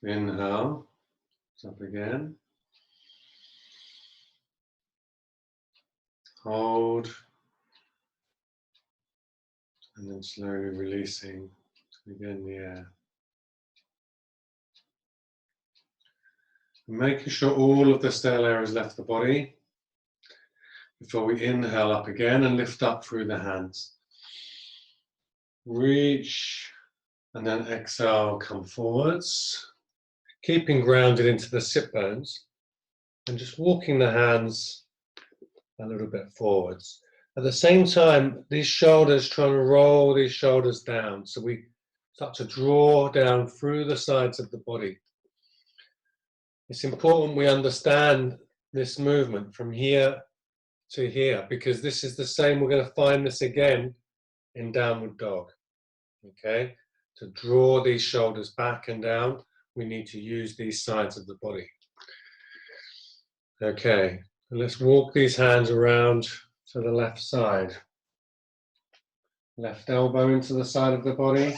Inhale, up again. Hold. And then slowly releasing again the air. Making sure all of the stale air has left the body before we inhale up again and lift up through the hands. Reach and then exhale, come forwards. Keeping grounded into the sit bones and just walking the hands a little bit forwards. At the same time, these shoulders, trying to roll these shoulders down. So we start to draw down through the sides of the body. It's important we understand this movement from here to here, because this is the same. We're going to find this again in downward dog. Okay? To draw these shoulders back and down, we need to use these sides of the body. Okay, and let's walk these hands around to the left side. Left elbow into the side of the body,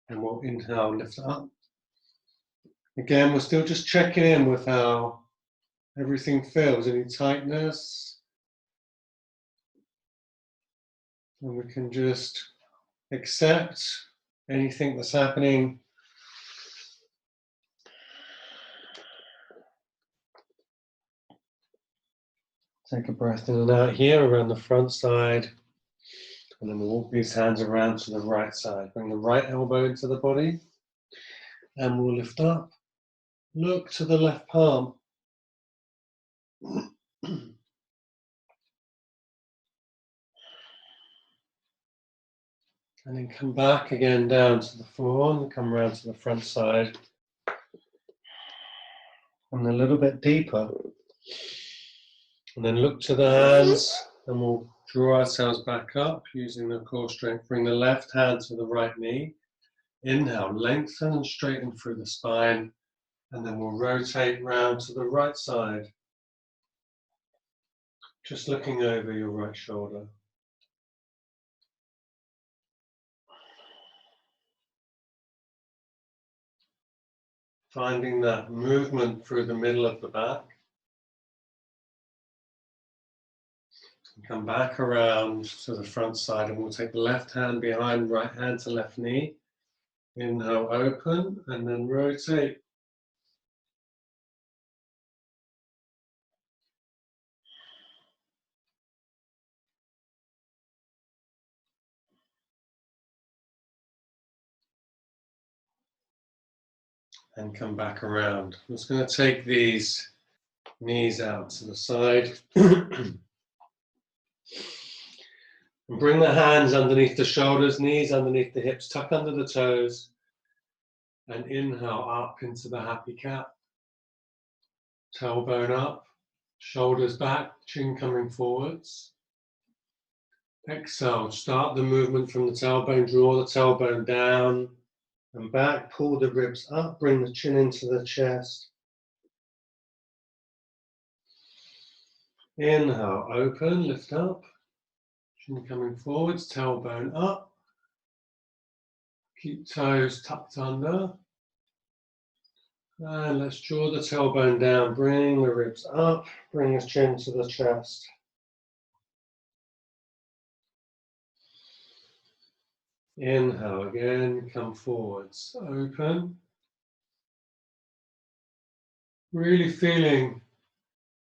and we'll inhale, lift up. Again, we're still just checking in with how everything feels, any tightness. And we can just accept anything that's happening. Take a breath in and out here around the front side. And then we'll walk these hands around to the right side. Bring the right elbow into the body. And we'll lift up. Look to the left palm. And then come back again down to the floor and come around to the front side. And a little bit deeper. And then look to the hands and we'll draw ourselves back up using the core strength. Bring the left hand to the right knee. Inhale, lengthen and straighten through the spine. And then we'll rotate round to the right side. Just looking over your right shoulder. Finding that movement through the middle of the back. Come back around to the front side and we'll take the left hand behind, right hand to left knee. Inhale, open, and then rotate. And come back around. I'm just going to take these knees out to the side. And bring the hands underneath the shoulders, knees underneath the hips, tuck under the toes. And inhale up into the happy cat. Tailbone up, shoulders back, chin coming forwards. Exhale, start the movement from the tailbone, draw the tailbone down and back, pull the ribs up, bring the chin into the chest. Inhale, open, lift up. Chin coming forwards, tailbone up. Keep toes tucked under. And let's draw the tailbone down, bring the ribs up, bring the chin to the chest. Inhale again, come forwards, open. Really feeling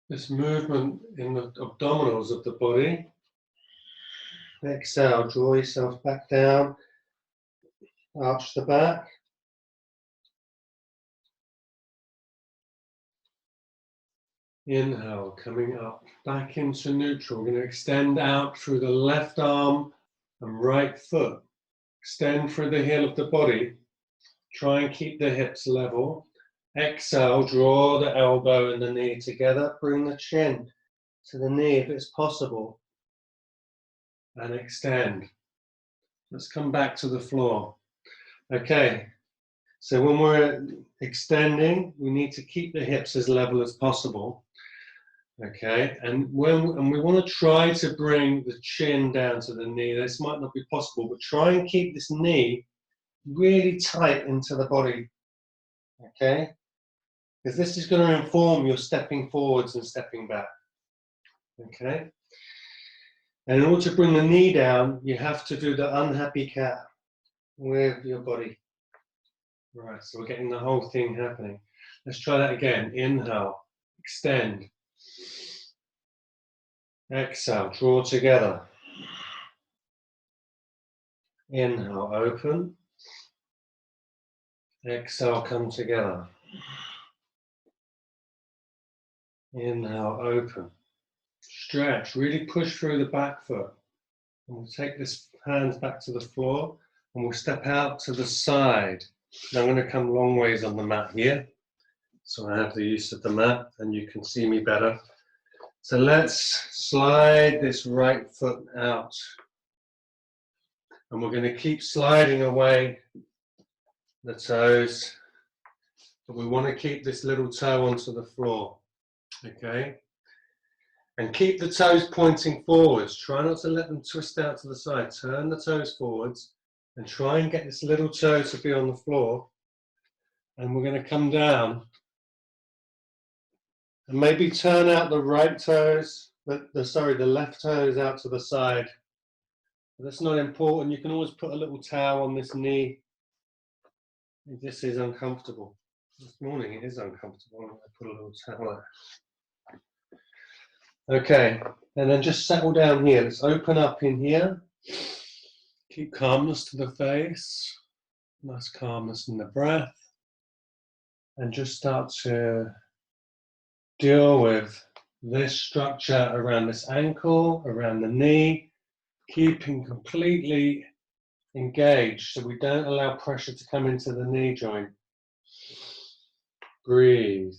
this movement in the abdominals of the body. Exhale, draw yourself back down, arch the back. Inhale, coming up, back into neutral. We're going to extend out through the left arm and right foot. Extend through the heel of the body. Try and keep the hips level. Exhale, draw the elbow and the knee together. Bring the chin to the knee if it's possible. And extend. Let's come back to the floor. Okay, so when we're extending, we need to keep the hips as level as possible. Okay, and we want to try to bring the chin down to the knee. This might not be possible, but try and keep this knee really tight into the body. okay? Because this is going to inform your stepping forwards and stepping back, okay? And in order to bring the knee down, you have to do the unhappy cat with your body. Right, so we're getting the whole thing happening. Let's try that again. Inhale, extend. Exhale, draw together. Inhale, open. Exhale, come together. Inhale, open. Stretch, really push through the back foot. And we'll take this hands back to the floor and we'll step out to the side. Now I'm going to come long ways on the mat here. So I have the use of the mat and you can see me better. So let's slide this right foot out. And we're going to keep sliding away the toes. But we want to keep this little toe onto the floor. Okay? And keep the toes pointing forwards. Try not to let them twist out to the side. Turn the toes forwards and try and get this little toe to be on the floor. And we're going to come down. And maybe turn out the right toes, the left toes out to the side. But that's not important. You can always put a little towel on this knee. If this is uncomfortable. This morning it is uncomfortable. I'm going to put a little towel there. Okay, and then just settle down here. Let's open up in here. Keep calmness to the face. Nice calmness in the breath. And just start to deal with this structure around this ankle, around the knee, keeping completely engaged so we don't allow pressure to come into the knee joint. Breathe.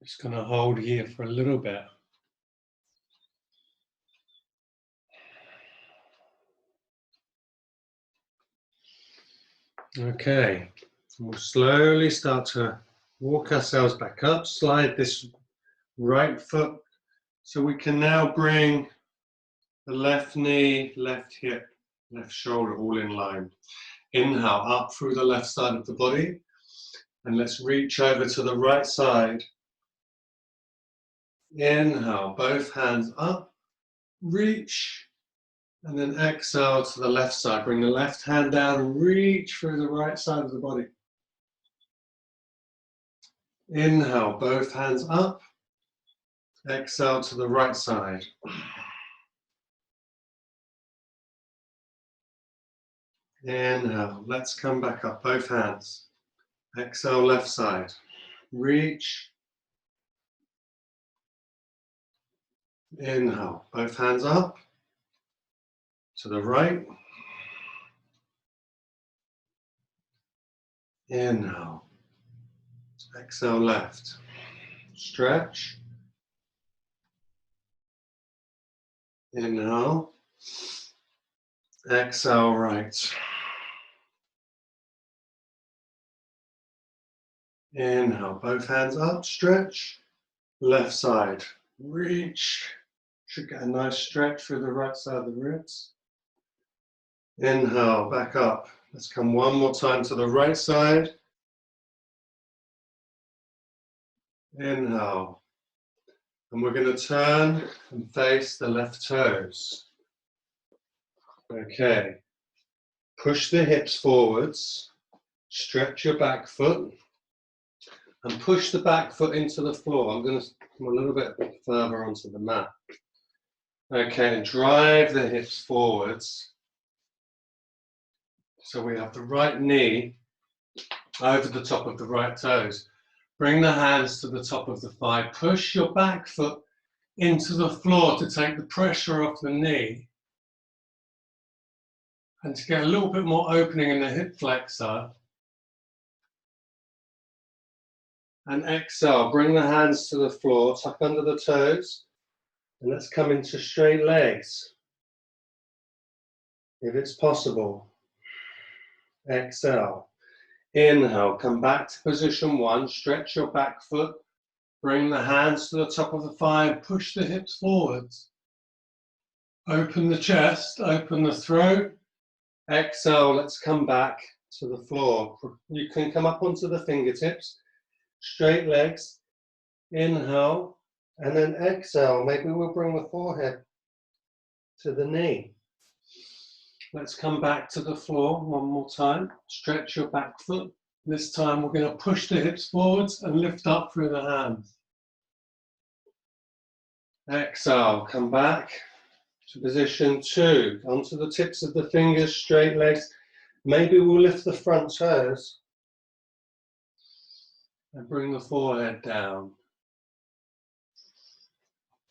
Just going to hold here for a little bit. Okay, we'll slowly start to walk ourselves back up, slide this right foot, so we can now bring the left knee, left hip, left shoulder all in line. Inhale up through the left side of the body, and let's reach over to the right side. Inhale, both hands up, reach, and then exhale to the left side. Bring the left hand down and reach through the right side of the body. Inhale, both hands up. Exhale to the right side. Inhale, let's come back up, both hands. Exhale, left side. Reach. Inhale, both hands up. To the right. Inhale. Exhale, left. Stretch. Inhale. Exhale, right. Inhale, both hands up, stretch. Left side, reach. Should get a nice stretch through the right side of the ribs. Inhale, back up. Let's come one more time to the right side. Inhale. And we're going to turn and face the left toes. Okay. Push the hips forwards. Stretch your back foot. And push the back foot into the floor. I'm going to come a little bit further onto the mat. Okay, and drive the hips forwards. So we have the right knee over the top of the right toes. Bring the hands to the top of the thigh. Push your back foot into the floor to take the pressure off the knee. And to get a little bit more opening in the hip flexor. And exhale, bring the hands to the floor, tuck under the toes. And let's come into straight legs. If it's possible. Exhale. Inhale, come back to position one, stretch your back foot, bring the hands to the top of the thigh and push the hips forwards. Open the chest, open the throat, Exhale, let's come back to the floor. You can come up onto the fingertips, straight legs, inhale, and then exhale. Maybe we'll bring the forehead to the knee. Let's come back to the floor one more time. Stretch your back foot. This time we're going to push the hips forwards and lift up through the hands. Exhale, come back to position 2. Onto the tips of the fingers, straight legs. Maybe we'll lift the front toes and bring the forehead down.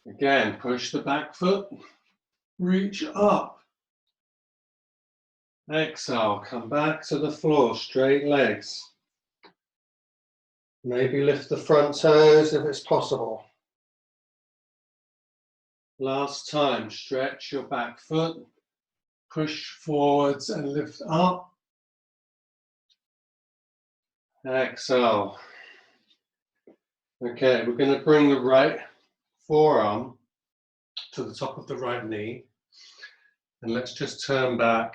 Again, push the back foot, reach up. Exhale, come back to the floor, straight legs. Maybe lift the front toes if it's possible. Last time, stretch your back foot, push forwards and lift up. Exhale. Okay, we're going to bring the right forearm to the top of the right knee. And let's just turn back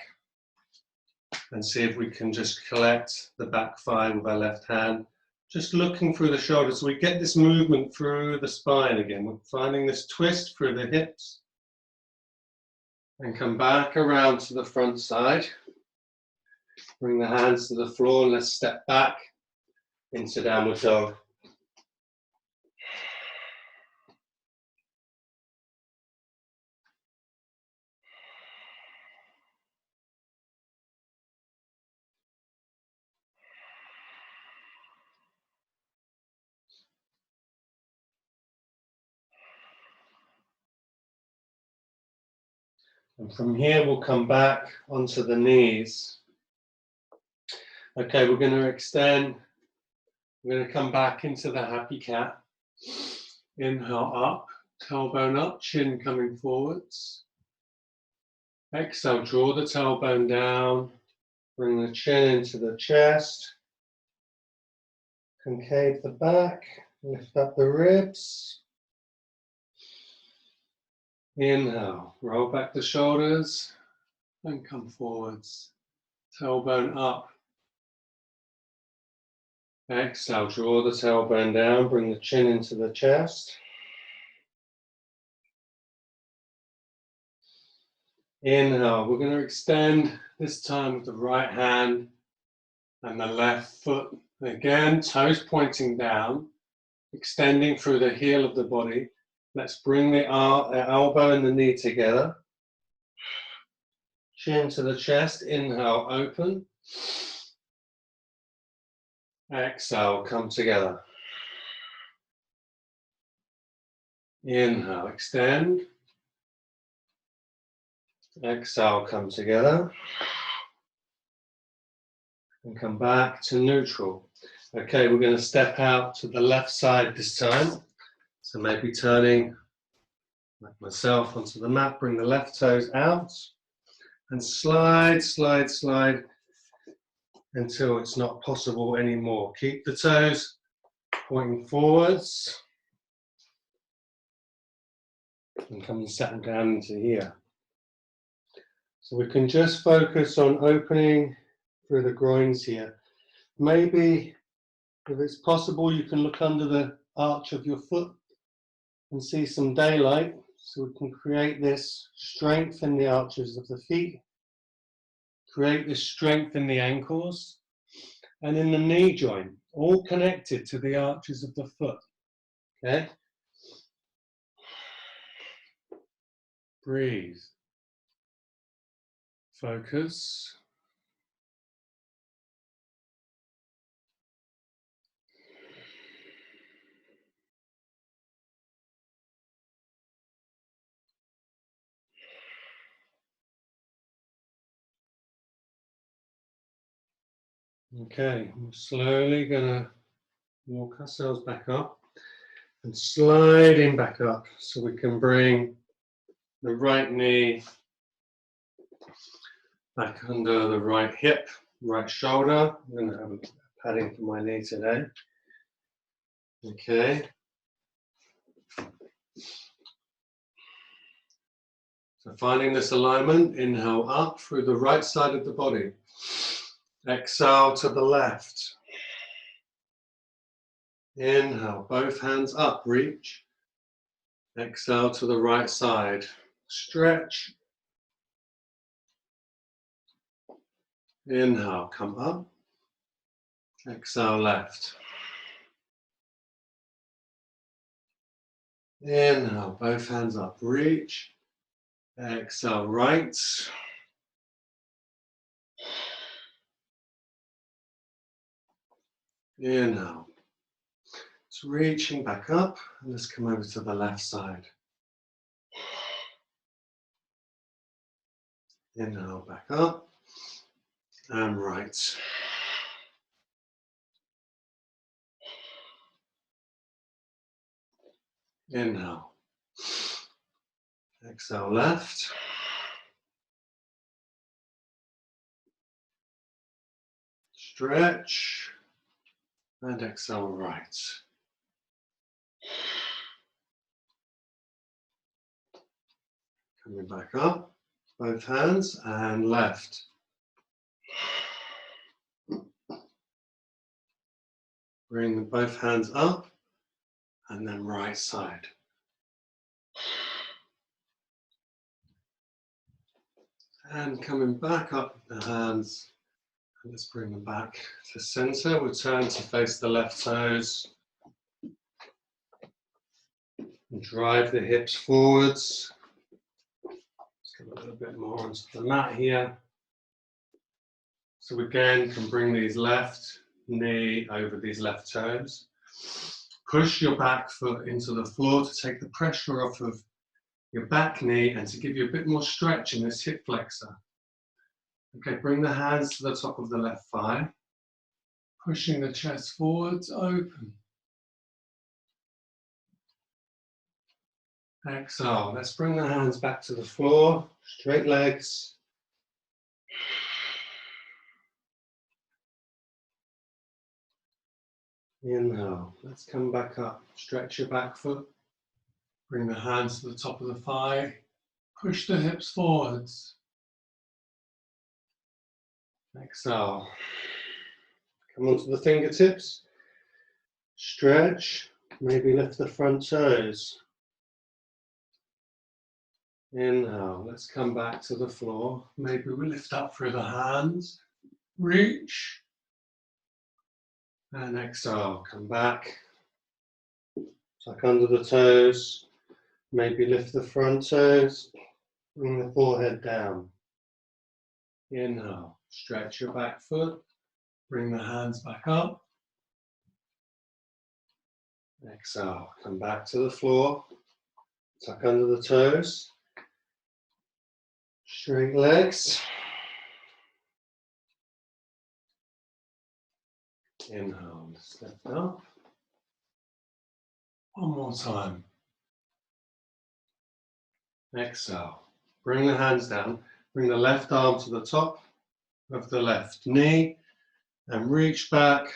and see if we can just collect the back thigh with our left hand. Just looking through the shoulders. So we get this movement through the spine again. We're finding this twist through the hips. And come back around to the front side. Bring the hands to the floor and let's step back into downward dog. And from here, we'll come back onto the knees. Okay, we're going to extend. We're going to come back into the happy cat. Inhale up, tailbone up, chin coming forwards. Exhale, draw the tailbone down. Bring the chin into the chest. Concave the back. Lift up the ribs. Inhale, roll back the shoulders and come forwards. Tailbone up. Exhale, draw the tailbone down, bring the chin into the chest. Inhale, we're going to extend this time with the right hand and the left foot. Again, toes pointing down, extending through the heel of the body. Let's bring the elbow and the knee together. Chin to the chest, inhale, open. Exhale, come together. Inhale, extend. Exhale, come together. And come back to neutral. Okay, we're going to step out to the left side this time. So maybe turning, like myself, onto the mat, bring the left toes out. And slide, slide, slide until it's not possible anymore. Keep the toes pointing forwards. And come and settle down into here. So we can just focus on opening through the groins here. Maybe, if it's possible, you can look under the arch of your foot and see some daylight. So we can create this strength in the arches of the feet. Create this strength in the ankles and in the knee joint, all connected to the arches of the foot. Okay? Breathe. Focus. Okay, we're slowly going to walk ourselves back up and sliding back up so we can bring the right knee back under the right hip, right shoulder. I'm going to have a padding for my knee today. Okay. So finding this alignment, inhale up through the right side of the body. Exhale to the left. Inhale, both hands up, reach. Exhale to the right side. Stretch. Inhale, come up. Exhale, left. Inhale, both hands up, reach. Exhale, right. Inhale. It's reaching back up, and let's come over to the left side. Inhale, back up, and right. Inhale. Exhale, left. Stretch. And exhale, right. Coming back up, both hands, and left. Bring both hands up, and then right side. And coming back up with the hands, and let's bring them back to center. We'll turn to face the left toes. And drive the hips forwards. Let's get a little bit more onto the mat here. So again, can bring these left knee over these left toes. Push your back foot into the floor to take the pressure off of your back knee and to give you a bit more stretch in this hip flexor. Okay, bring the hands to the top of the left thigh. Pushing the chest forwards, open. Exhale. Let's bring the hands back to the floor, straight legs. Inhale. Let's come back up. Stretch your back foot. Bring the hands to the top of the thigh. Push the hips forwards. Exhale. Come onto the fingertips. Stretch. Maybe lift the front toes. Inhale. Let's come back to the floor. Maybe we lift up through the hands. Reach. And exhale. Come back. Tuck under the toes. Maybe lift the front toes. Bring the forehead down. Inhale. Stretch your back foot. Bring the hands back up. Exhale. Come back to the floor. Tuck under the toes. Straight legs. Inhale. Step up. One more time. Exhale. Bring the hands down. Bring the left arm to the top of the left knee and reach back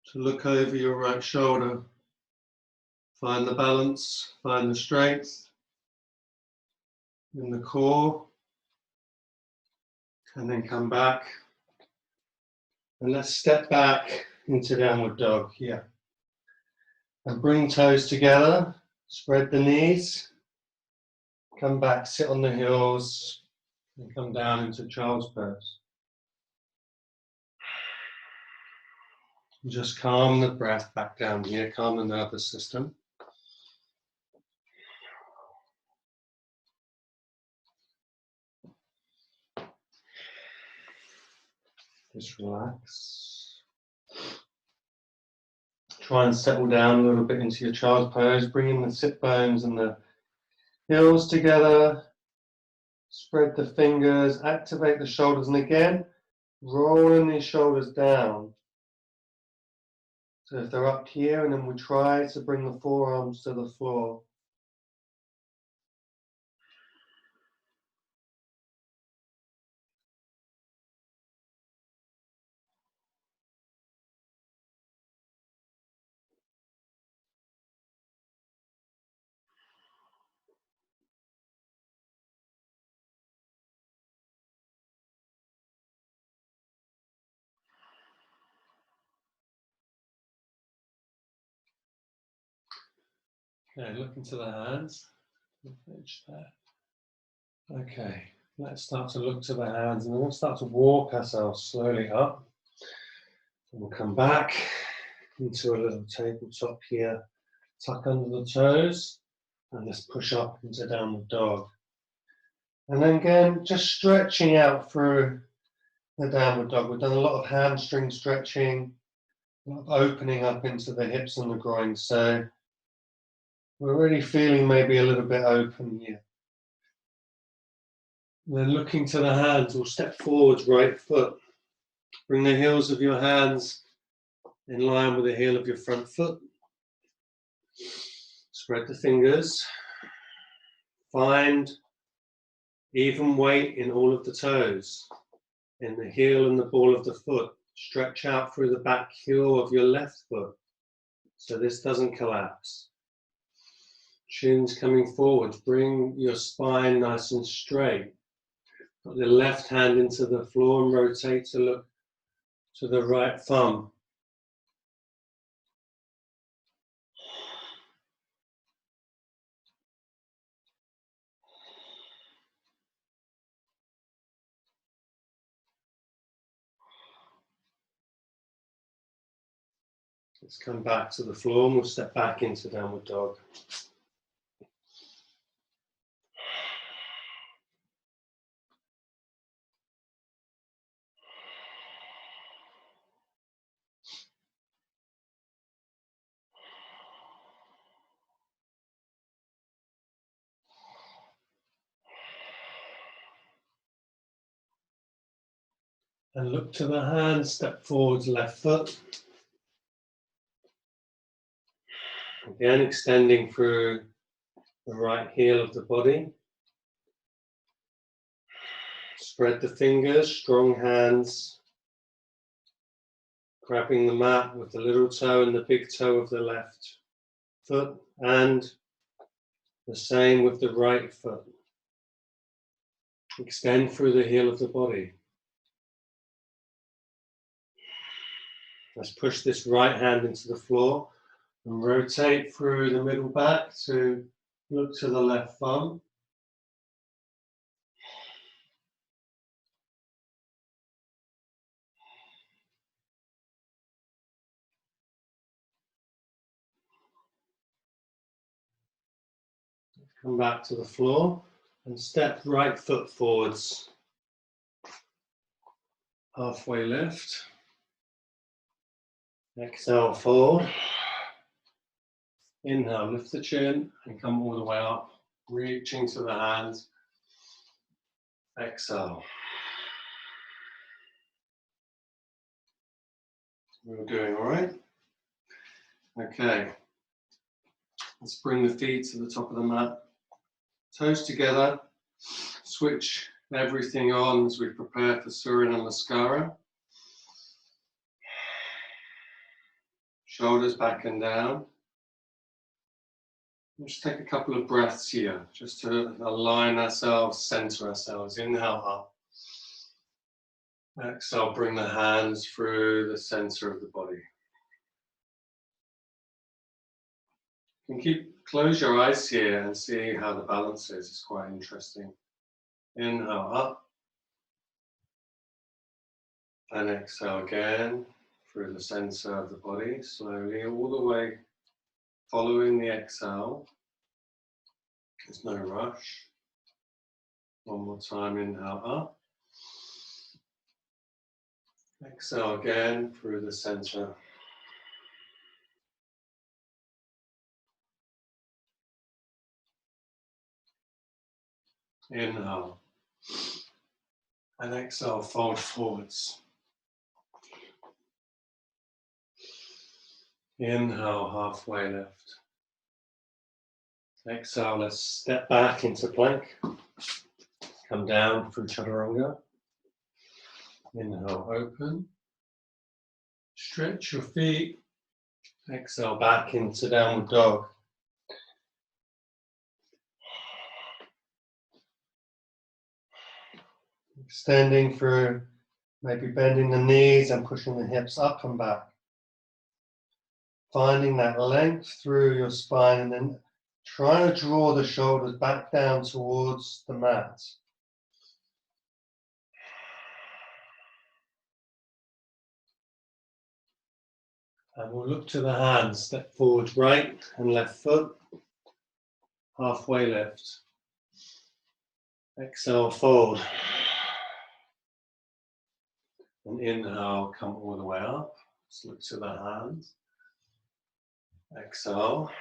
to look over your right shoulder. Find the balance, find the strength in the core, and then come back. And let's step back into downward dog here. And bring toes together, spread the knees, come back, sit on the heels, and come down into child's pose. Just calm the breath back down here, calm the nervous system. Just relax. Try and settle down a little bit into your child's pose, bringing the sit bones and the heels together. Spread the fingers, activate the shoulders, and again, rolling these shoulders down. So if they're up here, and then we try to bring the forearms to the floor. Okay, look into the hands. Okay, let's start to look to the hands, and then we'll start to walk ourselves slowly up. And we'll come back into a little tabletop here. Tuck under the toes, and let's push up into downward dog. And then again, just stretching out through the downward dog. We've done a lot of hamstring stretching, a lot of opening up into the hips and the groin. So we're really feeling maybe a little bit open here. And then looking to the hands, we'll step forwards, right foot. Bring the heels of your hands in line with the heel of your front foot. Spread the fingers. Find even weight in all of the toes, in the heel and the ball of the foot. Stretch out through the back heel of your left foot so this doesn't collapse. Shins coming forward. Bring your spine nice and straight. Put the left hand into the floor and rotate to look to the right thumb. Let's come back to the floor and we'll step back into downward dog. And look to the hands, step forwards, left foot. Again, extending through the right heel of the body. Spread the fingers, strong hands. Grabbing the mat with the little toe and the big toe of the left foot, and the same with the right foot. Extend through the heel of the body. Let's push this right hand into the floor and rotate through the middle back to look to the left thumb. Come back to the floor and step right foot forwards. Halfway lift. Exhale, fold. Inhale, lift the chin and come all the way up, reaching to the hands. Exhale. We're doing all right. Okay. Let's bring the feet to the top of the mat. Toes together. Switch everything on as we prepare for Surya Namaskara. Shoulders back and down. Just take a couple of breaths here, just to align ourselves, center ourselves. Inhale up. Exhale, bring the hands through the center of the body. You can close your eyes here and see how the balance is. It's quite interesting. Inhale up. And exhale again through the center of the body, slowly all the way following the exhale. There's no rush. One more time, inhale up. Exhale again through the center. Inhale. And exhale, fold forwards. Inhale, halfway lift. Exhale, let's step back into plank. Come down through chaturanga. Inhale, open. Stretch your feet. Exhale, back into downward dog. Extending through, maybe bending the knees and pushing the hips up and back. Finding that length through your spine and then Try to draw the shoulders back down towards the mat. And we'll look to the hands, step forward, right and left foot, halfway lift. Exhale, fold. And inhale, come all the way up. Just look to the hands. Exhale.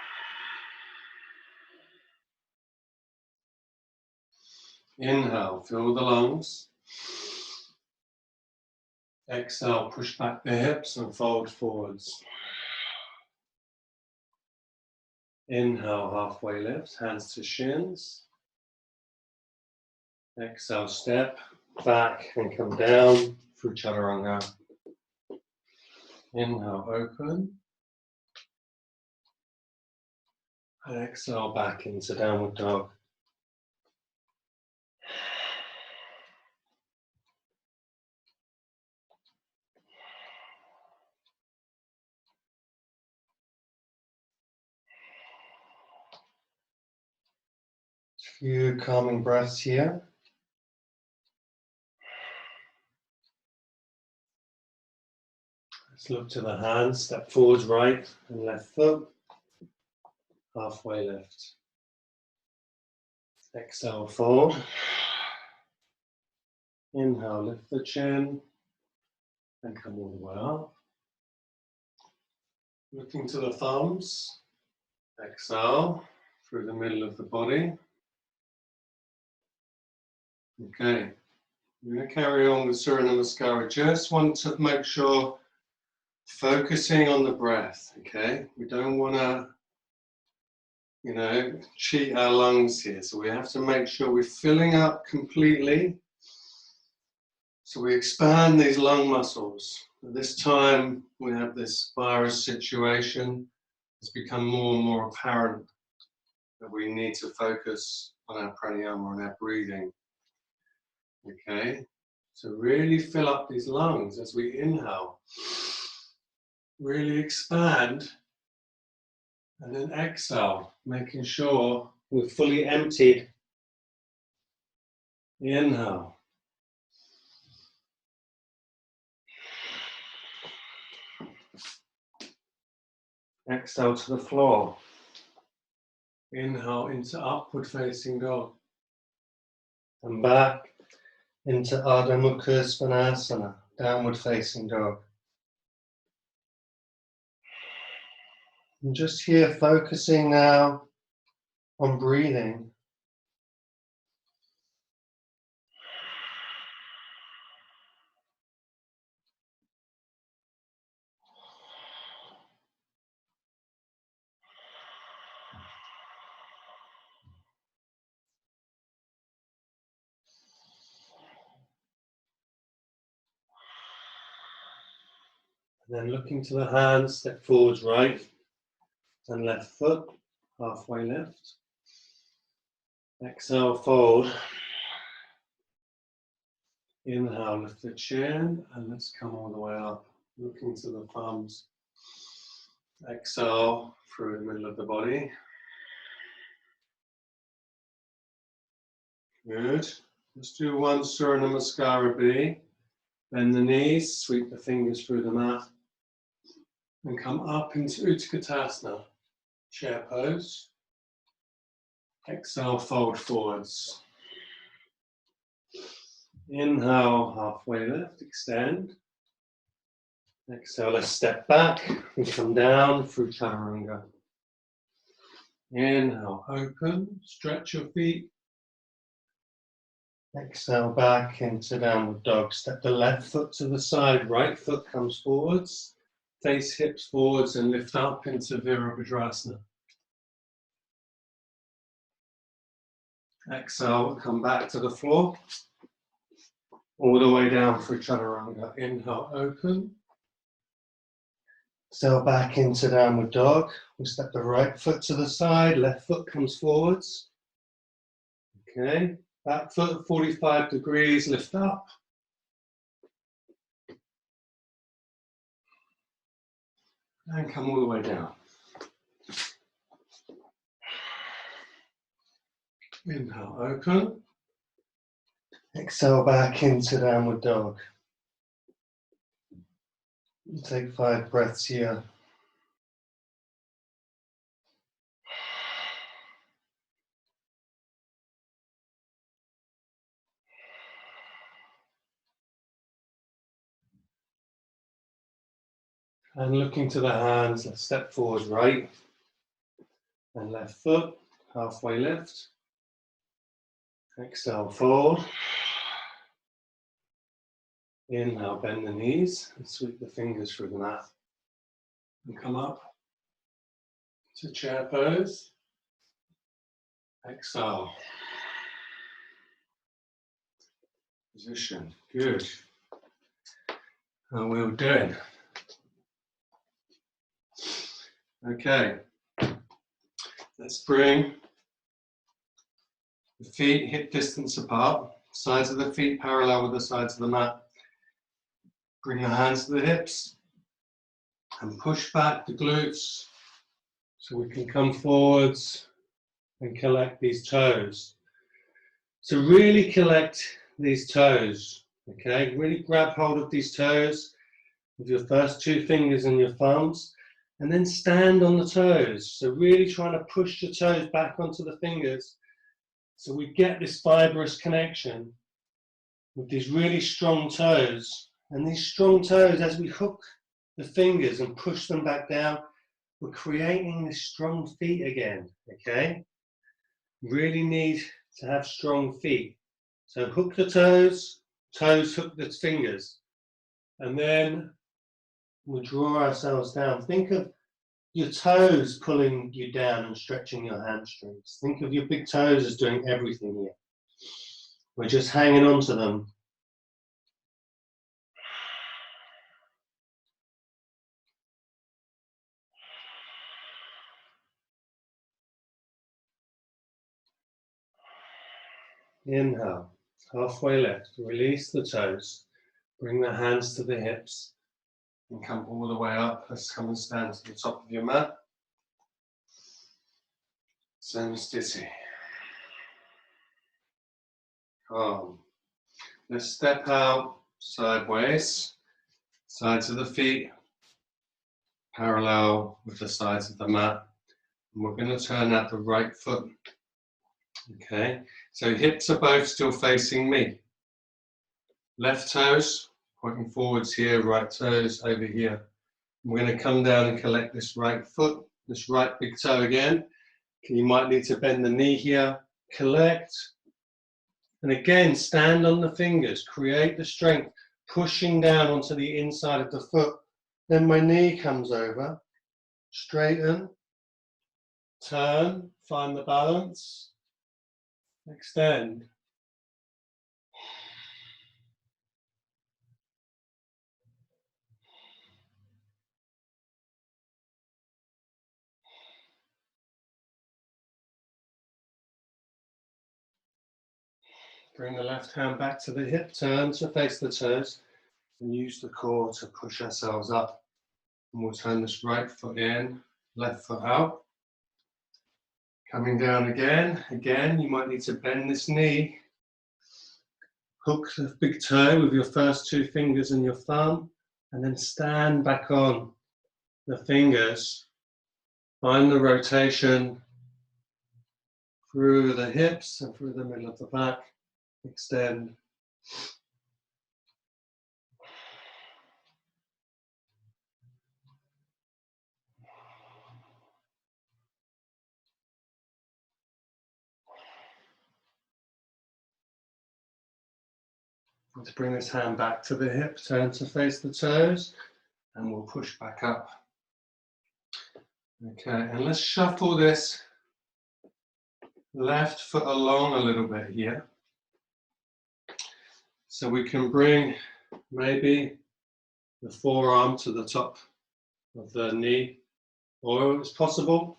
Inhale, fill the lungs. Exhale, push back the hips and fold forwards. Inhale, halfway lift, hands to shins. Exhale, step back and come down through chaturanga. Inhale, open. And exhale, back into downward dog. A few calming breaths here. Let's look to the hands, step forwards, right and left foot, halfway lift. Exhale, fold. Inhale, lift the chin and come all the way up. Looking to the thumbs. Exhale through the middle of the body. Okay, we're going to carry on with Surya Namaskara. Just want to make sure focusing on the breath, okay? We don't want to, cheat our lungs here. So we have to make sure we're filling up completely. So we expand these lung muscles. At this time, we have this virus situation. It's become more and more apparent that we need to focus on our pranayama, on our breathing. Okay, so really fill up these lungs as we inhale. Really expand. And then exhale, making sure we're fully emptied. Inhale. Exhale to the floor. Inhale into upward facing dog. And back into Ardha Mukha Svanasana, downward facing dog. And just here focusing now on breathing. And then looking to the hands, step forwards, right and left foot, halfway lift. Exhale, fold. Inhale, lift the chin, and let's come all the way up, looking to the thumbs. Exhale through the middle of the body. Good. Let's do one Surya Namaskara B. Bend the knees, sweep the fingers through the mat, and come up into Utkatasana, chair pose. Exhale, fold forwards. Inhale, halfway lift, extend. Exhale, let's step back and come down through chaturanga. Inhale, open, stretch your feet. Exhale, back into downward dog. Step the left foot to the side, right foot comes forwards. Face hips forwards and lift up into Virabhadrasana. Exhale, come back to the floor. All the way down through chaturanga. Inhale, open. Exhale, back into downward dog. We step the right foot to the side, left foot comes forwards. Okay, back foot at 45 degrees, lift up. And come all the way down. Inhale, open. Exhale back into downward dog. You take 5 breaths here. And looking to the hands, let's step forward right and left foot, halfway lift. Exhale, forward. Inhale, bend the knees and sweep the fingers through the mat. And come up to chair pose. Exhale. Position, good. And we're doing. Okay, let's bring the feet hip distance apart, sides of the feet parallel with the sides of the mat. Bring your hands to the hips and push back the glutes so we can come forwards and collect these toes. So really collect these toes, okay? Really grab hold of these toes with your first 2 fingers and your thumbs, and then stand on the toes. So really trying to push the toes back onto the fingers so we get this fibrous connection with these really strong toes. And these strong toes, as we hook the fingers and push them back down, we're creating this strong feet again, okay? Really need to have strong feet. So hook the toes, toes hook the fingers, and then we'll draw ourselves down. Think of your toes pulling you down and stretching your hamstrings. Think of your big toes as doing everything here. We're just hanging on to them. Inhale, halfway lift, release the toes, bring the hands to the hips and come all the way up. Let's come and stand to the top of your mat. Samastiti. Calm. Let's step out sideways, sides of the feet parallel with the sides of the mat. And we're going to turn out the right foot. Okay, so hips are both still facing me. Left toes pointing forwards here, right toes over here. We're going to come down and collect this right foot, this right big toe again. You might need to bend the knee here, collect, and again stand on the fingers, create the strength, pushing down onto the inside of the foot. Then my knee comes over, straighten, turn, find the balance, extend. Bring the left hand back to the hip, turn to face the toes, and use the core to push ourselves up. And we'll turn this right foot in, left foot out. Coming down again. Again, you might need to bend this knee. Hook the big toe with your first 2 fingers and your thumb, and then stand back on the fingers. Find the rotation through the hips and through the middle of the back. Extend. Let's bring this hand back to the hip, turn to face the toes, and we'll push back up. Okay, and let's shuffle this left foot along a little bit here. So we can bring maybe the forearm to the top of the knee, or if it's possible,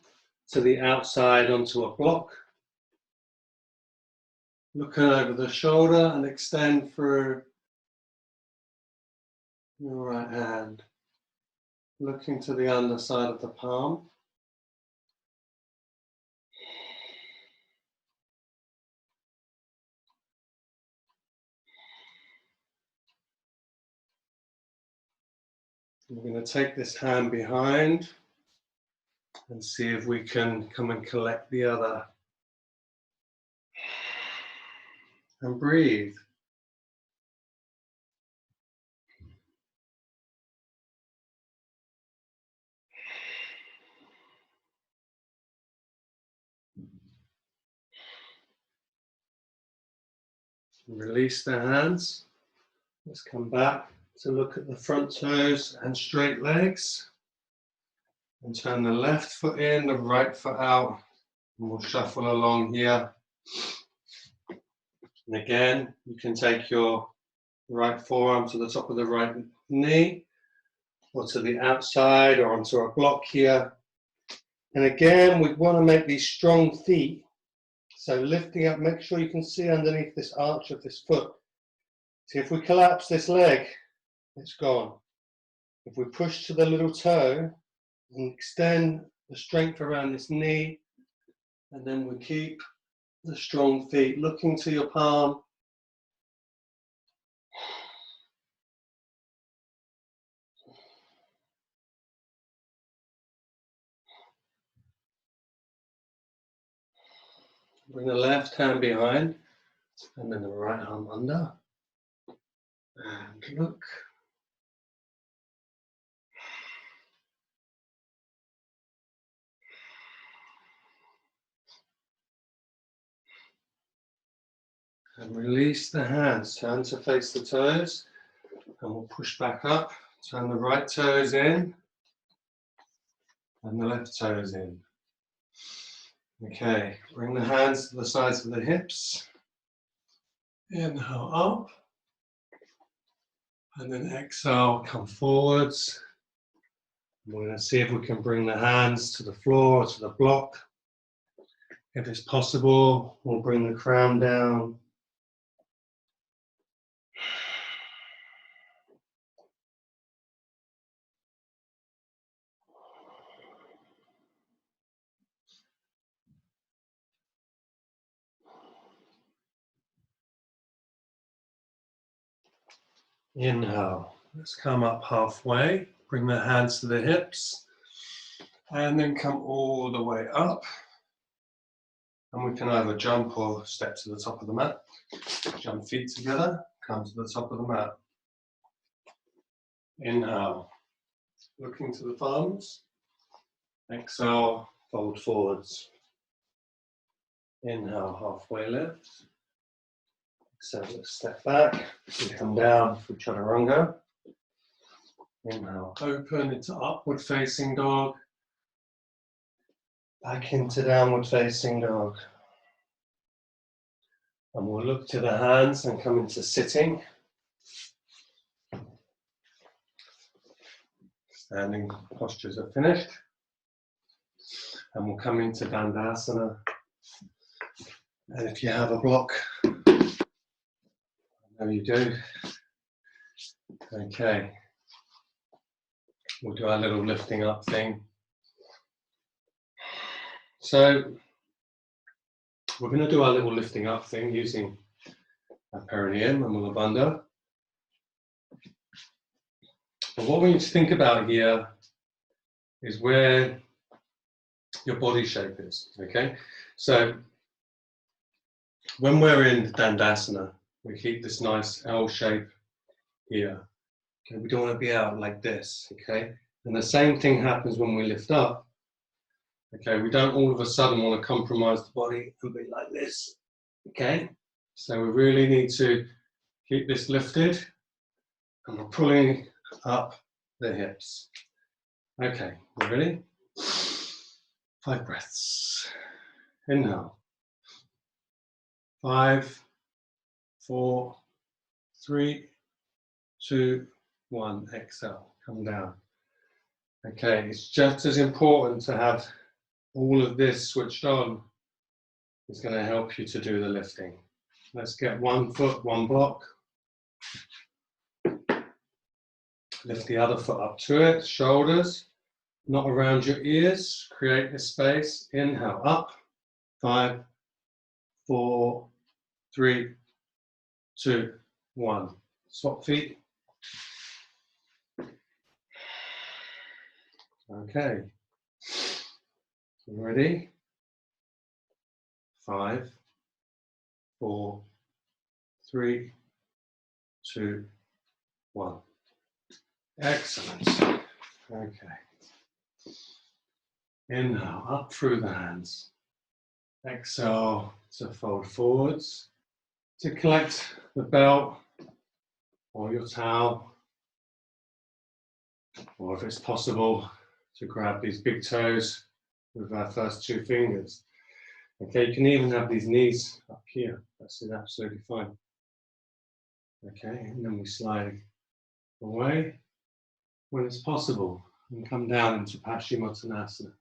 to the outside onto a block. Looking over the shoulder and extend through your right hand. Looking to the underside of the palm. We're going to take this hand behind and see if we can come and collect the other. And breathe. Release the hands. Let's come back to look at the front toes and straight legs. And turn the left foot in, the right foot out. And we'll shuffle along here. And again, you can take your right forearm to the top of the right knee, or to the outside, or onto a block here. And again, we want to make these strong feet. So lifting up, make sure you can see underneath this arch of this foot. See, if we collapse this leg, it's gone. If we push to the little toe and extend the strength around this knee, and then we keep the strong feet looking to your palm. Bring the left hand behind and then the right arm under. And look. And release the hands. Turn to face the toes. And we'll push back up. Turn the right toes in. And the left toes in. Okay, bring the hands to the sides of the hips. Inhale up. And then exhale, come forwards. We're going to see if we can bring the hands to the floor, to the block. If it's possible, we'll bring the crown down. Inhale. Let's come up halfway. Bring the hands to the hips. And then come all the way up. And we can either jump or step to the top of the mat. Jump feet together. Come to the top of the mat. Inhale. Looking to the thumbs. Exhale. Fold forwards. Inhale. Halfway lift. Exhale. Let's step back. We come down for chaturanga. Inhale. Open into upward facing dog. Back into downward facing dog. And we'll look to the hands and come into sitting. Standing postures are finished. And we'll come into Dandasana. And if you have a block, I know you do. Okay. We'll do our little lifting up thing. So we're going to do our little lifting up thing using our perineum and Mula Bandha. But what we need to think about here is where your body shape is, okay? So when we're in Dandasana, we keep this nice L shape here. Okay, we don't want to be out like this, okay? And the same thing happens when we lift up. Okay, we don't all of a sudden want to compromise the body and be like this, okay? So we really need to keep this lifted and we're pulling up the hips. Okay, you ready? 5 breaths. Inhale. 5, 4, 3, 2, 1. Exhale. Come down. Okay, it's just as important to have all of this switched on. It's going to help you to do the lifting. Let's get 1 foot, 1 block. Lift the other foot up to it, shoulders, not around your ears. Create this space. Inhale, up. 5, 4, 3, 2, 1. Swap feet. Okay. Ready? 5, 4, 3, 2, 1. Excellent. Okay. Inhale, up through the hands. Exhale to fold forwards, to collect the belt or your towel, or if it's possible, to grab these big toes with our first 2 fingers. Okay, you can even have these knees up here. That's absolutely fine. Okay, and then we slide away when it's possible and come down into Paschimottanasana.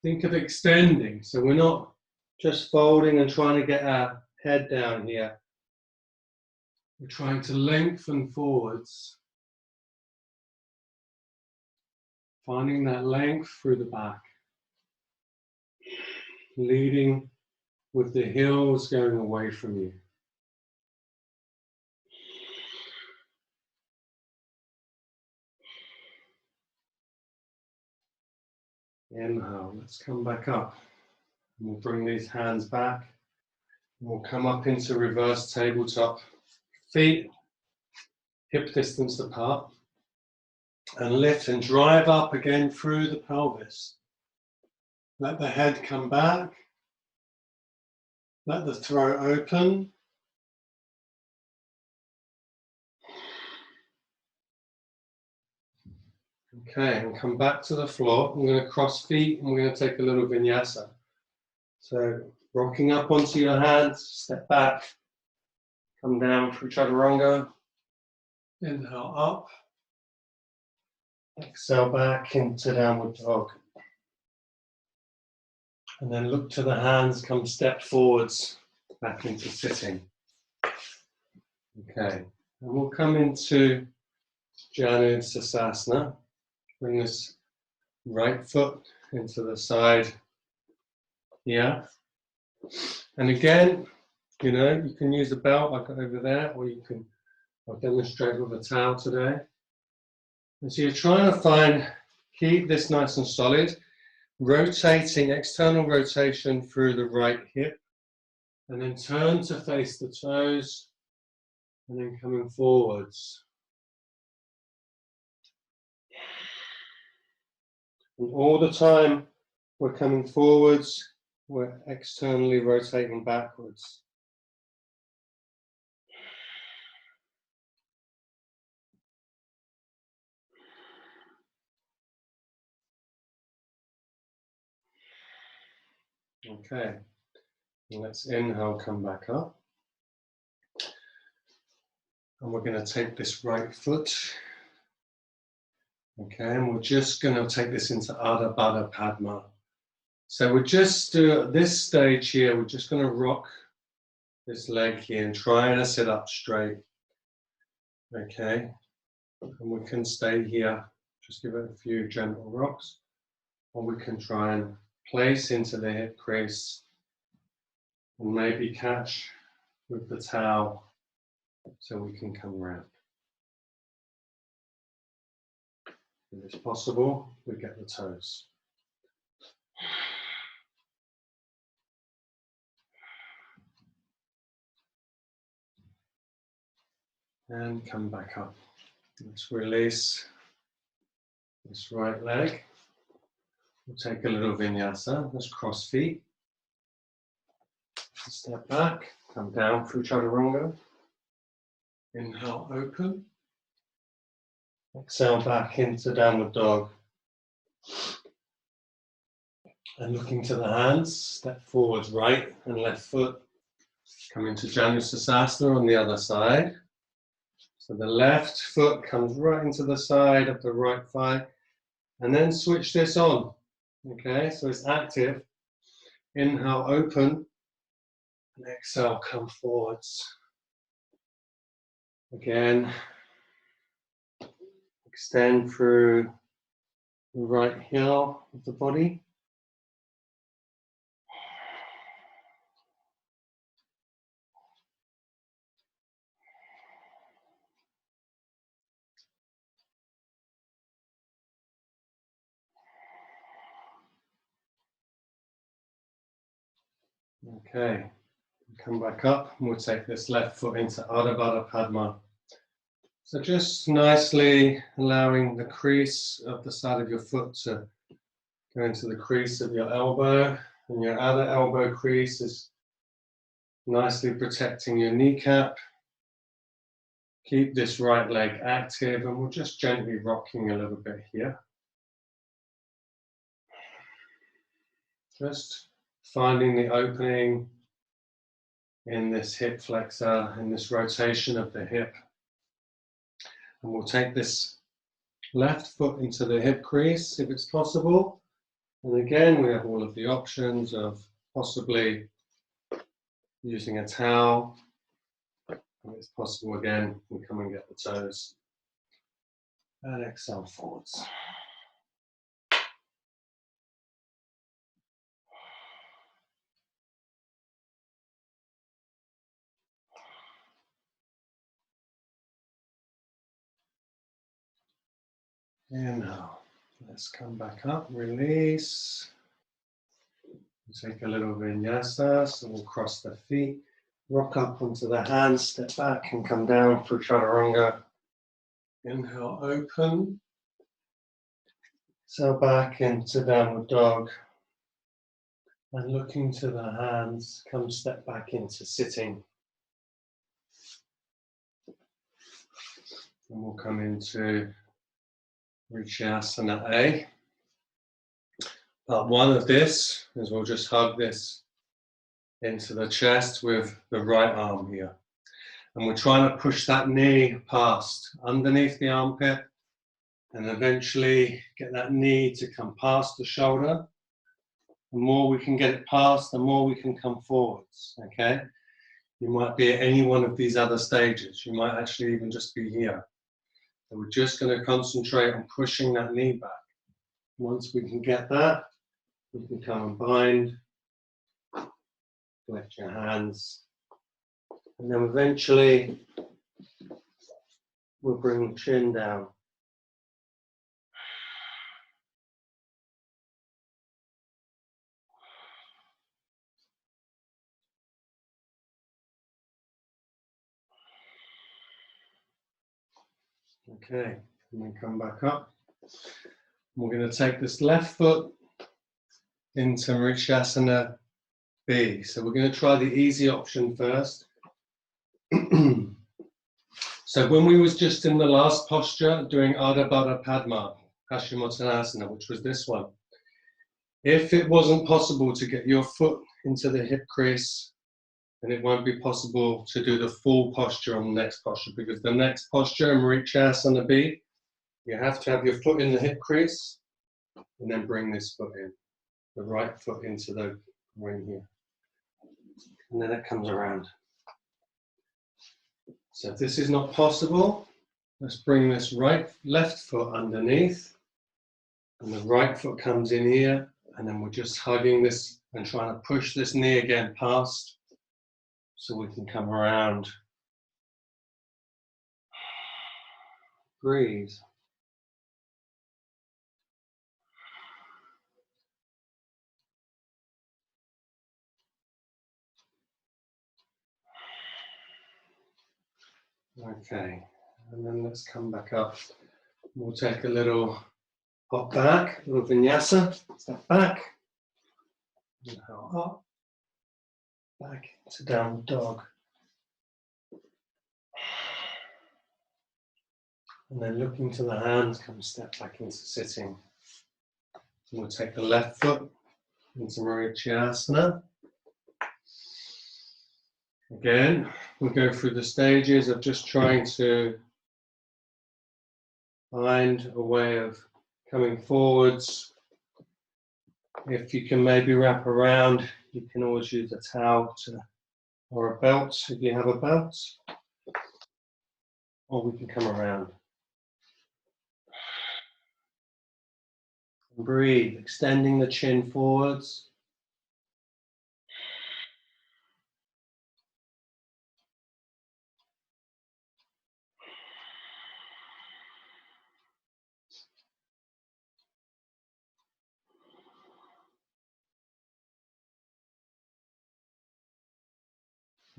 Think of extending, so we're not just folding and trying to get our head down here. We're trying to lengthen forwards, finding that length through the back, leading with the heels going away from you. Inhale, let's come back up. And we'll bring these hands back. And we'll come up into reverse tabletop. Feet hip distance apart. And lift and drive up again through the pelvis. Let the head come back. Let the throat open. Okay, and come back to the floor. I'm going to cross feet and we're going to take a little vinyasa. So rocking up onto your hands, step back, come down through chaturanga. Inhale up. Exhale back into downward dog. And then look to the hands, come step forwards, back into sitting. Okay, and we'll come into Janu Sirsasana. Bring this right foot into the side here. And again, you know, you can use a belt like over there, or I'll demonstrate with a towel today. And so you're trying to keep this nice and solid, rotating, external rotation through the right hip, and then turn to face the toes, and then coming forwards. And all the time we're coming forwards, we're externally rotating backwards. Okay, and let's inhale, come back up. And we're going to take this right foot. Okay, and we're just going to take this into Adho Baddha Padma. So we're just at this stage here, we're just going to rock this leg here and try to sit up straight. Okay, and we can stay here, just give it a few gentle rocks, or we can try and place into the hip crease and maybe catch with the towel so we can come round. If it's possible, we get the toes. And come back up. Let's release this right leg. We'll take a little vinyasa. Let's cross feet. Step back, come down through chaturanga. Inhale, open. Exhale back into downward dog. And looking to the hands, step forwards, right and left foot. Come into Janu Sirsasana on the other side. So the left foot comes right into the side of the right thigh. And then switch this on. Okay, so it's active. Inhale, open. And exhale, come forwards. Again, extend through the right heel of the body. Okay, come back up and we'll take this left foot into Ardha Baddha Padma. So just nicely allowing the crease of the side of your foot to go into the crease of your elbow, and your other elbow crease is nicely protecting your kneecap. Keep this right leg active, and we're just gently rocking a little bit here. Just finding the opening in this hip flexor, in this rotation of the hip. And we'll take this left foot into the hip crease if it's possible. And again, we have all of the options of possibly using a towel. If it's possible, again, we come and get the toes. And exhale forwards. Inhale. Let's come back up, release. Take a little vinyasa, so we'll cross the feet, rock up onto the hands, step back and come down for chaturanga. Inhale, open. So back into downward dog. And looking to the hands, come step back into sitting. And we'll come into Vrikshasana A. Part one of this is we'll just hug this into the chest with the right arm here. And we're trying to push that knee past, underneath the armpit, and eventually get that knee to come past the shoulder. The more we can get it past, the more we can come forwards, okay? You might be at any one of these other stages. You might actually even just be here. So we're just going to concentrate on pushing that knee back. Once we can get that, we can come and bind, lift your hands, and then eventually we'll bring the chin down. Okay, and then come back up. We're going to take this left foot into Vrikshasana B. So we're going to try the easy option first. So when we was just in the last posture doing Ardha Baddha Padma, Paschimottanasana, which was this one, if it wasn't possible to get your foot into the hip crease, then it won't be possible to do the full posture on the next posture, because the next posture in Vrikshasana B, you have to have your foot in the hip crease and then bring this foot in, the right foot into the ring here. And then it comes around. So if this is not possible, let's bring this left foot underneath, and the right foot comes in here, and then we're just hugging this and trying to push this knee again past so we can come around. Breathe. Okay, and then let's come back up. We'll take a little hop back, a little vinyasa, step back, inhale up, back to downward dog. And then looking to the hands, come step back into sitting. And we'll take the left foot into Vrikshasana. Again, we'll go through the stages of just trying to find a way of coming forwards. If you can maybe wrap around, you can always use a towel or a belt if you have a belt, or we can come around. Breathe, extending the chin forwards.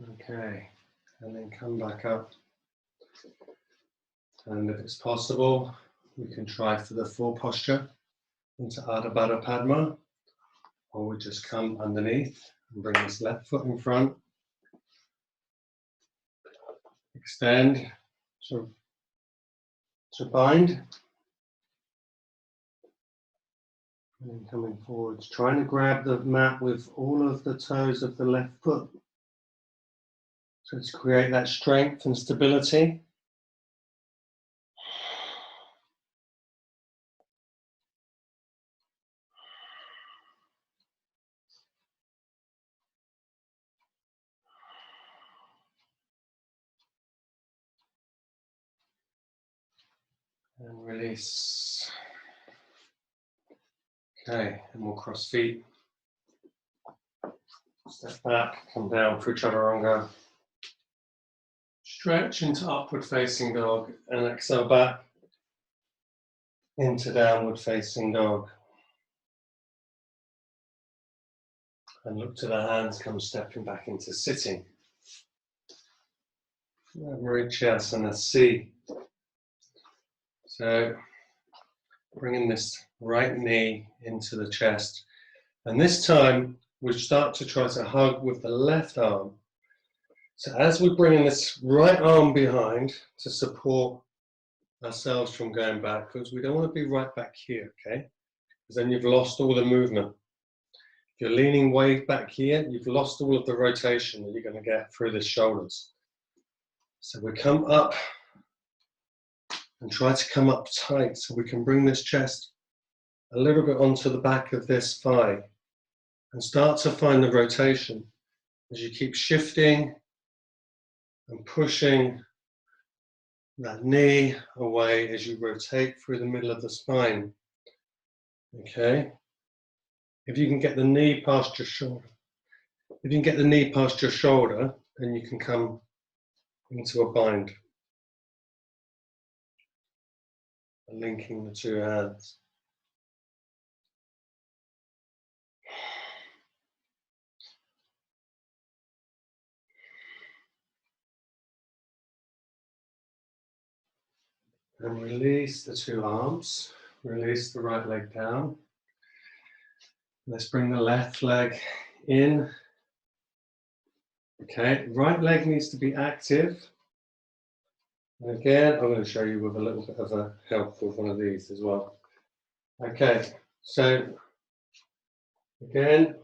Okay, and then come back up. And if it's possible, we can try for the full posture into Ardha Baddha Padma, or we just come underneath and bring this left foot in front. Extend to bind. And coming forwards, trying to grab the mat with all of the toes of the left foot. So to create that strength and stability. And release. Okay, and we'll cross feet. Step back, come down for Chaturanga. Stretch into upward facing dog and exhale back into downward facing dog. And look to the hands, come stepping back into sitting. Marichyasana C. So bringing this right knee into the chest. And this time we start to try to hug with the left arm. So as we're bringing this right arm behind to support ourselves from going backwards, we don't want to be right back here, okay? Because then you've lost all the movement. If you're leaning way back here, you've lost all of the rotation that you're going to get through the shoulders. So we come up and try to come up tight so we can bring this chest a little bit onto the back of this thigh and start to find the rotation as you keep shifting and pushing that knee away as you rotate through the middle of the spine. Okay? If you can get the knee past your shoulder, then you can come into a bind. Linking the two hands. And release the two arms. Release the right leg down. Let's bring the left leg in. Okay, right leg needs to be active. And again, I'm going to show you with a little bit of a help with one of these as well. Okay, so again,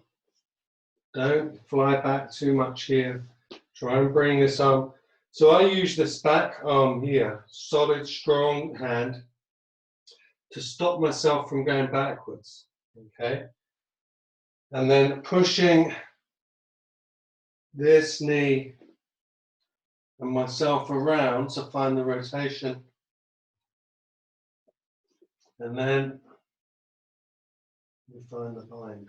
don't fly back too much here. Try and bring this arm. So I use this back arm here, solid, strong hand, to stop myself from going backwards. Okay, and then pushing this knee and myself around to find the rotation. And then we find the bind.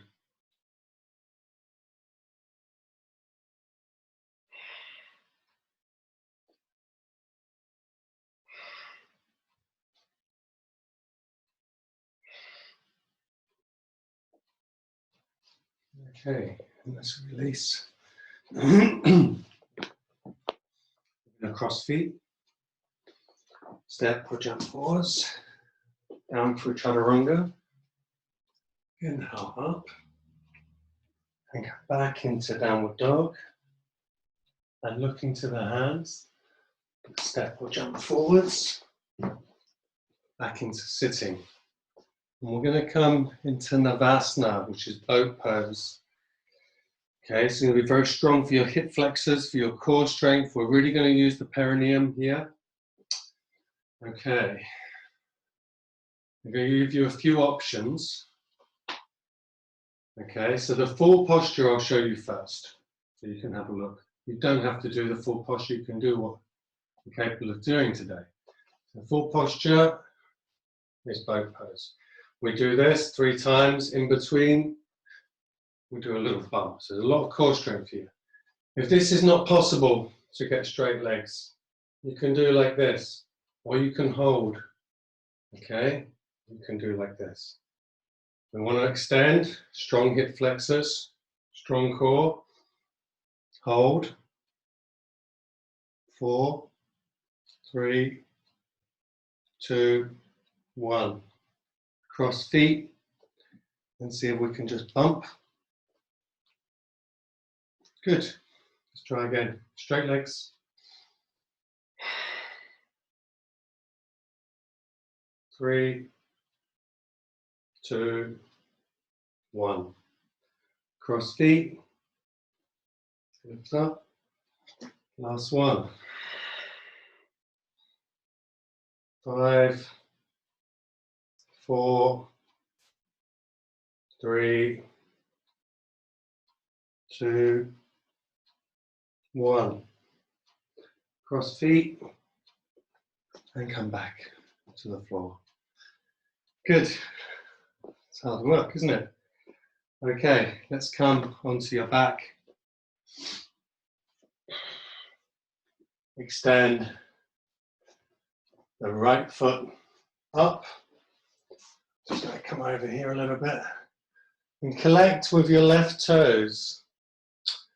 Okay, and let's release. Across feet. Step or jump forwards. Down through Chaturanga. Inhale up. And come back into downward dog. And look into the hands. Step or jump forwards. Back into sitting. And we're going to come into Navasana, which is boat pose. Okay, so it's going to be very strong for your hip flexors, for your core strength. We're really going to use the perineum here. Okay. I'm going to give you a few options. Okay, so the full posture I'll show you first, so you can have a look. You don't have to do the full posture, you can do what you're capable of doing today. The full posture is boat pose. We do this 3 times. In between, we do a little bump. So there's a lot of core strength here. If this is not possible to get straight legs, you can do like this, or you can hold. Okay, you can do like this. We want to extend, strong hip flexors, strong core, hold, 4, 3, 2, 1. Cross feet and see if we can just bump. Good. Let's try again. Straight legs. 3, 2, 1. Cross feet. Lift up. Last one. 5, 4, 3, 2, 1. Cross feet and come back to the floor. Good. It's hard work, isn't it? Okay, let's come onto your back. Extend the right foot up. Just going to come over here a little bit and collect with your left toes.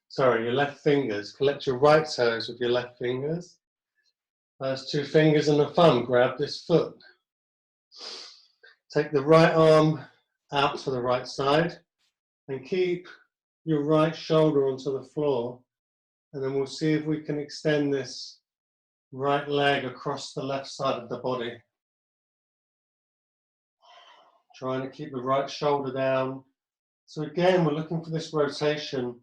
Sorry, your left fingers. Collect your right toes with your left fingers. Those two fingers and the thumb grab this foot. Take the right arm out to the right side and keep your right shoulder onto the floor. And then we'll see if we can extend this right leg across the left side of the body. Trying to keep the right shoulder down. So again, we're looking for this rotation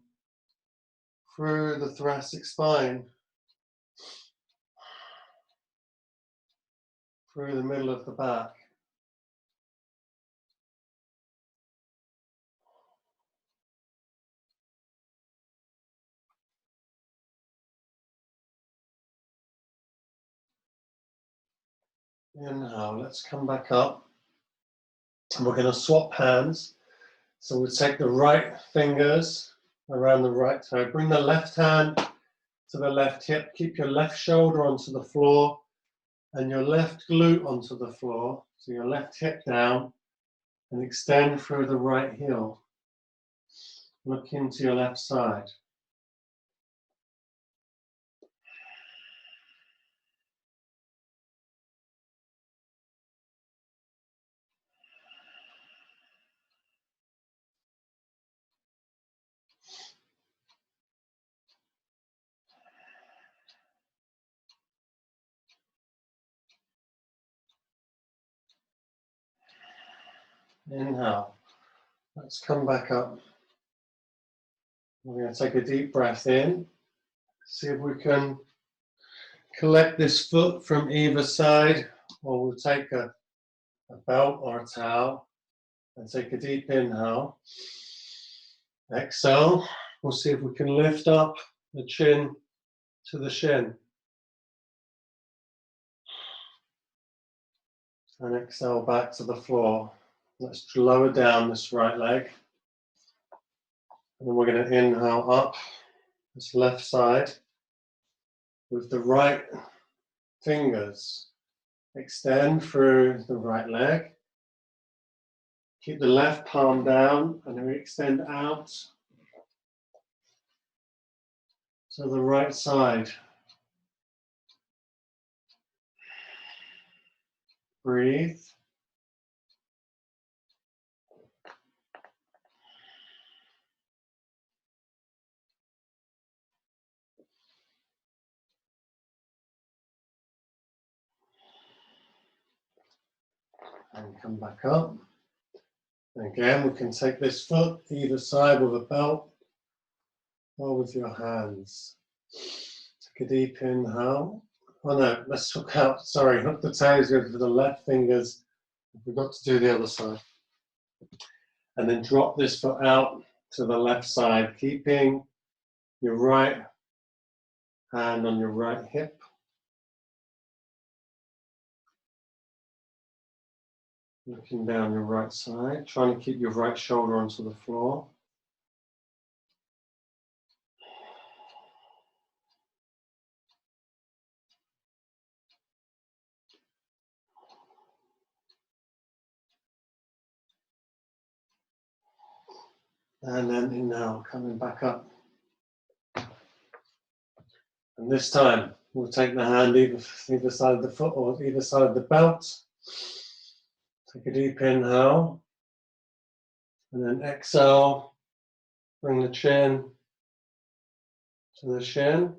through the thoracic spine, through the middle of the back. Inhale, let's come back up. And we're going to swap hands. So we'll take the right fingers around the right toe. Bring the left hand to the left hip. Keep your left shoulder onto the floor and your left glute onto the floor. So your left hip down and extend through the right heel. Look into your left side. Inhale. Let's come back up. We're going to take a deep breath in. See if we can collect this foot from either side, or we'll take a belt or a towel and take a deep inhale. Exhale. We'll see if we can lift up the chin to the shin. And exhale back to the floor. Let's lower down this right leg. And then we're going to inhale up this left side with the right fingers. Extend through the right leg. Keep the left palm down and then we extend out to the right side. Breathe. And come back up. And again, we can take this foot either side with a belt or with your hands. Take a deep inhale. Oh no, let's hook out, sorry, hook the toes with the left fingers. I forgot to do the other side. And then drop this foot out to the left side, keeping your right hand on your right hip. Looking down your right side, trying to keep your right shoulder onto the floor. And then inhale, coming back up. And this time, We'll take the hand either side of the foot or either side of the belt. Take a deep inhale. And then exhale. Bring the chin to the shin.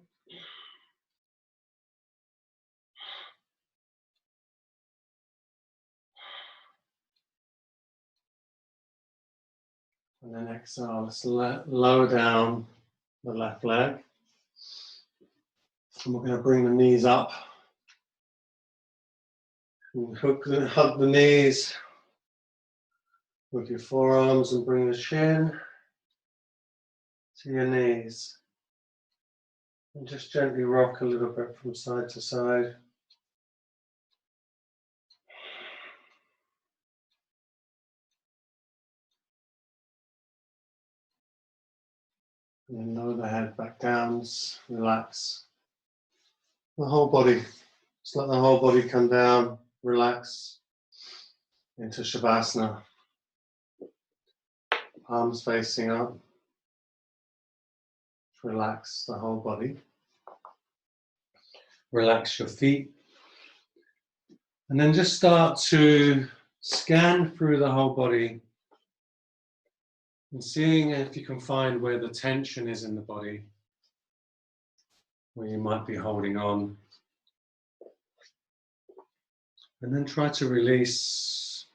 And then exhale, let's lower down the left leg. And we're going to bring the knees up. And hug the knees with your forearms and bring the chin to your knees. And just gently rock a little bit from side to side. And then lower the head back down, just relax the whole body. Just let the whole body come down, relax into Shavasana. Palms facing up. Relax the whole body. Relax your feet. And then just start to scan through the whole body and seeing if you can find where the tension is in the body, where you might be holding on. And then try to release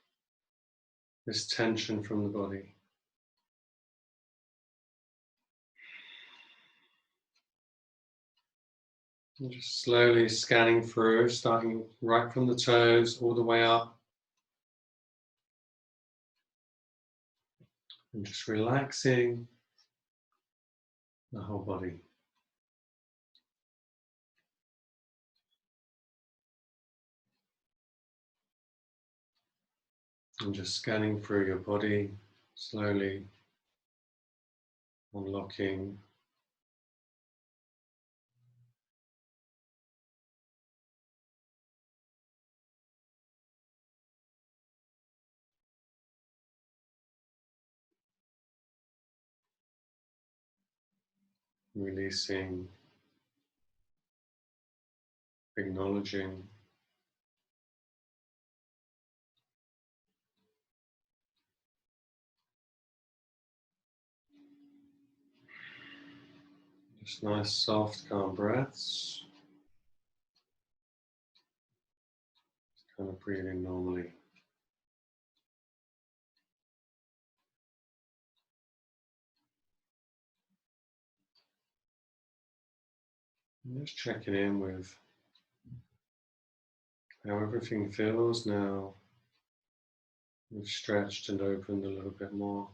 this tension from the body. And just slowly scanning through, starting right from the toes all the way up. And just relaxing the whole body. And just scanning through your body, slowly unlocking. Releasing, acknowledging. Just nice, soft, calm breaths. Just kind of breathing normally. And just checking in with how everything feels now. We've stretched and opened a little bit more.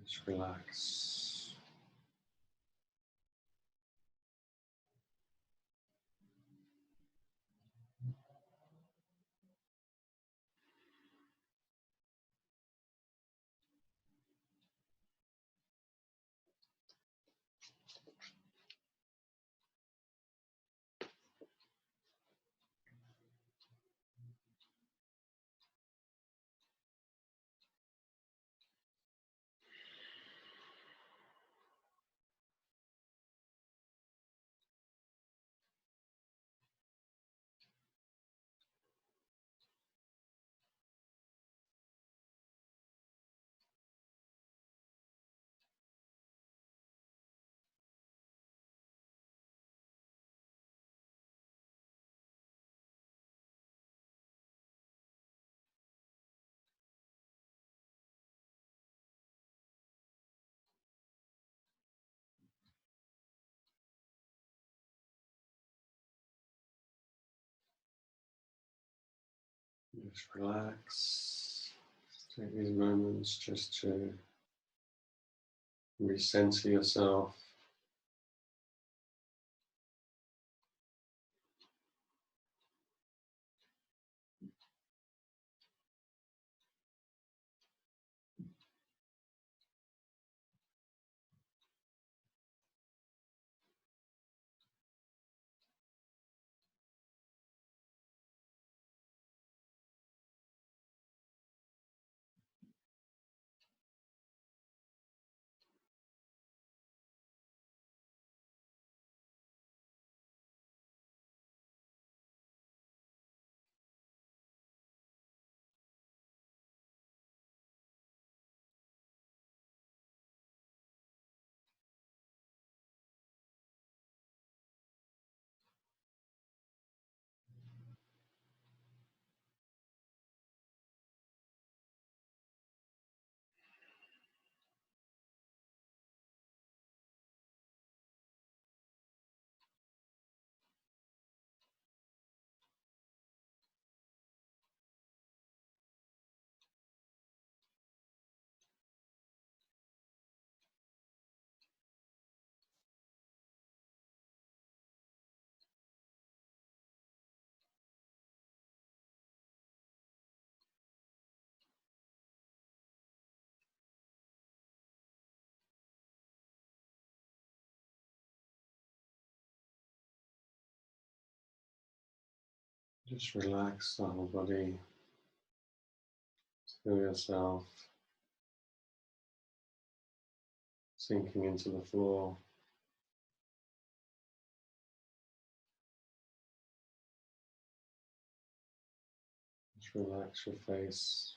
Just relax. Just relax. Just take these moments just to recenter yourself. Just relax the whole body. Feel yourself sinking into the floor. Just relax your face.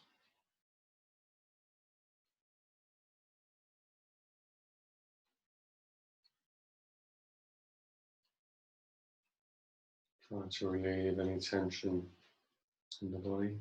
Try to relieve any tension in the body.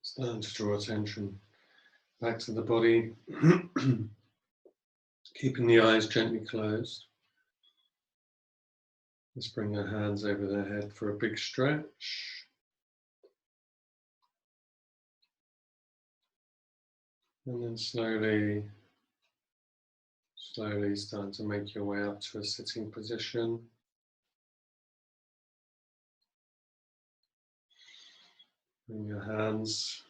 Starting to draw attention back to the body, keeping the eyes gently closed. Let's bring the hands over the head for a big stretch. And then slowly start to make your way up to a sitting position. Bring your hands